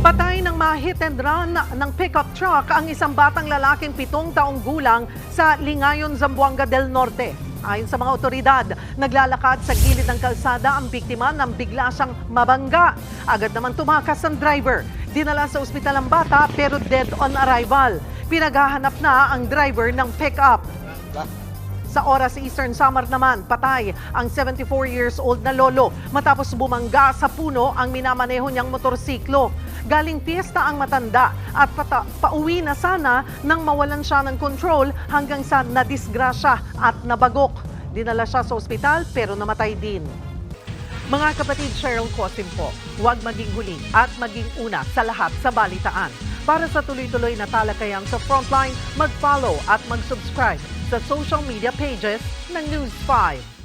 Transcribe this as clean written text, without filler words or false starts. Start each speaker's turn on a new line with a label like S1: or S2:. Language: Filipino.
S1: Patay ng ma-hit and run ng pickup truck ang isang batang lalaking 7 taong gulang sa Lingayon, Zamboanga del Norte. Ayon sa mga otoridad, naglalakad sa gilid ng kalsada ang biktima nang bigla siyang mabangga. Agad naman tumakas ang driver. Dinala sa ospital ang bata pero dead on arrival. Pinaghahanap na ang driver ng pickup. Sa oras sa Eastern Samar naman, patay ang 74 years old na lolo matapos bumangga sa puno ang minamaneho niyang motorsiklo. Galing piyesta ang matanda at pauwi na sana nang mawalan siya ng control hanggang sa nadisgrasya at nabagok. Dinala siya sa ospital pero namatay din. Mga kapatid, Cheryl Cosim po, huwag maging huli at maging una sa lahat sa balitaan. Para sa tuloy-tuloy na talakayan sa Frontline, mag-follow at mag-subscribe sa social media pages ng News 5.